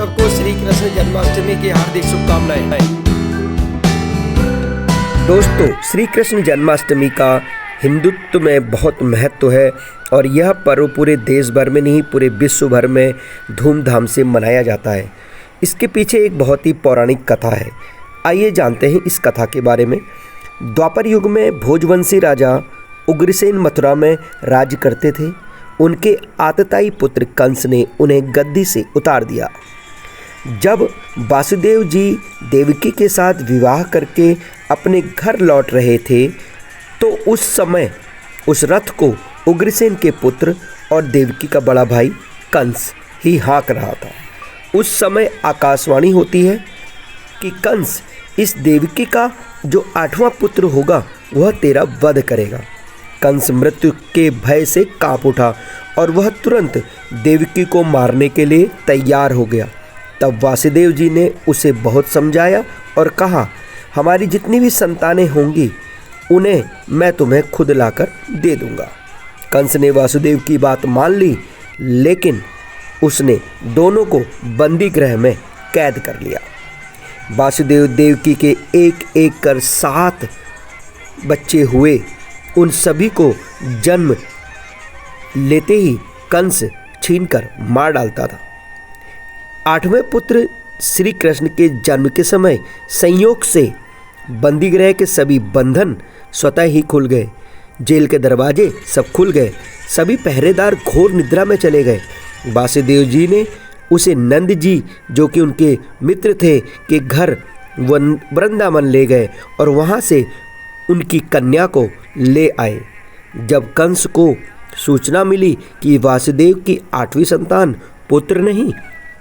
सबको श्री कृष्ण जन्माष्टमी की हार्दिक शुभकामनाएं। दोस्तों, श्री कृष्ण जन्माष्टमी का हिंदुत्व में बहुत महत्व है और यह पर्व पूरे देश भर में नहीं पूरे विश्व भर में धूमधाम से मनाया जाता है। इसके पीछे एक बहुत ही पौराणिक कथा है। आइए जानते हैं इस कथा के बारे में। द्वापर युग में भोजवंशी राजा उग्रसेन मथुरा में राज्य करते थे। उनके आतताई पुत्र कंस ने उन्हें गद्दी से उतार दिया। जब वासुदेव जी देवकी के साथ विवाह करके अपने घर लौट रहे थे तो उस समय उस रथ को उग्रसेन के पुत्र और देवकी का बड़ा भाई कंस ही हाँक रहा था। उस समय आकाशवाणी होती है कि कंस इस देवकी का जो 8वां पुत्र होगा वह तेरा वध करेगा। कंस मृत्यु के भय से कांप उठा और वह तुरंत देवकी को मारने के लिए तैयार हो गया। तब वासुदेव जी ने उसे बहुत समझाया और कहा, हमारी जितनी भी संतानें होंगी उन्हें मैं तुम्हें खुद लाकर दे दूंगा। कंस ने वासुदेव की बात मान ली, लेकिन उसने दोनों को बंदी गृह में कैद कर लिया। वासुदेव देवकी के एक एक कर 7 बच्चे हुए। उन सभी को जन्म लेते ही कंस छीनकर मार डालता था। 8वें पुत्र श्री कृष्ण के जन्म के समय संयोग से बंदीगृह के सभी बंधन स्वतः ही खुल गए। जेल के दरवाजे सब खुल गए। सभी पहरेदार घोर निद्रा में चले गए। वासुदेव जी ने उसे नंद जी, जो कि उनके मित्र थे, के घर वृंदावन ले गए और वहाँ से उनकी कन्या को ले आए। जब कंस को सूचना मिली कि वासुदेव की 8वीं संतान पुत्र नहीं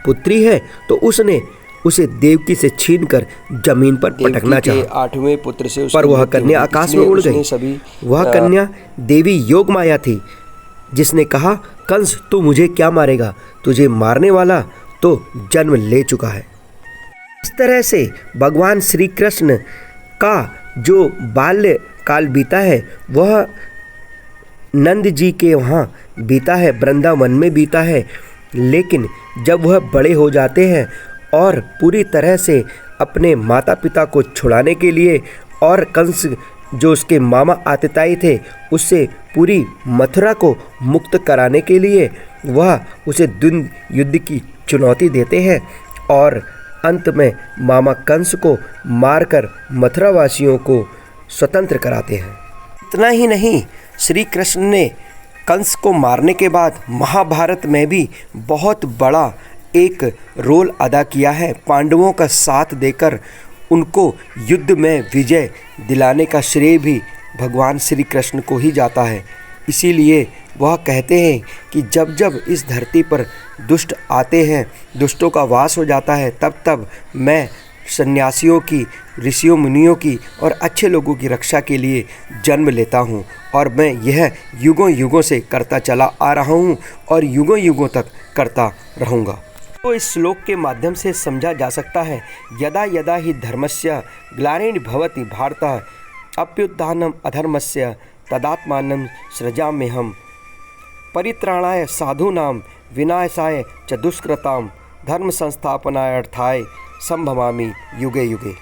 पुत्री है तो उसने उसे देवकी से छीनकर जमीन पर पटकना चाहा। 8वें पुत्र से पर वह कन्या आकाश में उड़ गई। वह कन्या देवी योगमाया थी, जिसने कहा, कंस तू मुझे क्या मारेगा, तुझे मारने वाला तो जन्म ले चुका है। इस तरह से भगवान श्री कृष्ण का जो बाल्य काल बीता है वह नंद जी के वहाँ बीता है, वृंदावन में बीता है। लेकिन जब वह बड़े हो जाते हैं और पूरी तरह से अपने माता पिता को छुड़ाने के लिए और कंस जो उसके मामा आतताई थे उससे पूरी मथुरा को मुक्त कराने के लिए वह उसे द्वंद्व युद्ध की चुनौती देते हैं और अंत में मामा कंस को मारकर मथुरा वासियों को स्वतंत्र कराते हैं। इतना ही नहीं, श्री कृष्ण ने कंस को मारने के बाद महाभारत में भी बहुत बड़ा एक रोल अदा किया है। पांडवों का साथ देकर उनको युद्ध में विजय दिलाने का श्रेय भी भगवान श्री कृष्ण को ही जाता है। इसीलिए वह कहते हैं कि जब जब इस धरती पर दुष्ट आते हैं, दुष्टों का वास हो जाता है, तब तब मैं सन्यासियों की, ऋषियों मुनियों की और अच्छे लोगों की रक्षा के लिए जन्म लेता हूँ और मैं यह युगों युगों से करता चला आ रहा हूँ और युगों युगों तक करता रहूँगा। तो इस श्लोक के माध्यम से समझा जा सकता है, यदा यदा ही धर्मस्य ग्लानिर्भवति भारतः अभ्युत्थानम् अधर्मस्य तदात्मानं सृजाम्यहम् परित्राणाय साधूनां विनाशाय च दुष्कृतां धर्म संस्थापनार्थाय संभवामि युगे युगे।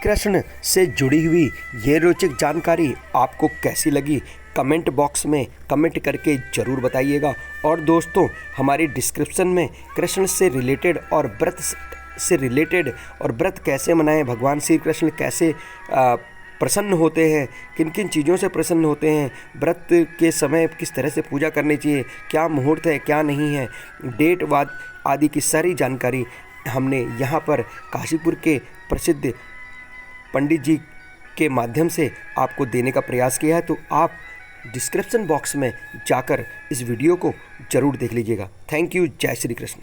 कृष्ण से जुड़ी हुई ये रोचक जानकारी आपको कैसी लगी कमेंट बॉक्स में कमेंट करके ज़रूर बताइएगा। और दोस्तों, हमारी डिस्क्रिप्शन में कृष्ण से रिलेटेड और व्रत से रिलेटेड और व्रत कैसे मनाएं, भगवान श्री कृष्ण कैसे प्रसन्न होते हैं, किन किन चीज़ों से प्रसन्न होते हैं, व्रत के समय किस तरह से पूजा करनी चाहिए, क्या मुहूर्त है क्या नहीं है, डेट वाद आदि की सारी जानकारी हमने यहाँ पर काशीपुर के प्रसिद्ध पंडित जी के माध्यम से आपको देने का प्रयास किया है। तो आप डिस्क्रिप्शन बॉक्स में जाकर इस वीडियो को ज़रूर देख लीजिएगा। Thank you. जय श्री कृष्ण।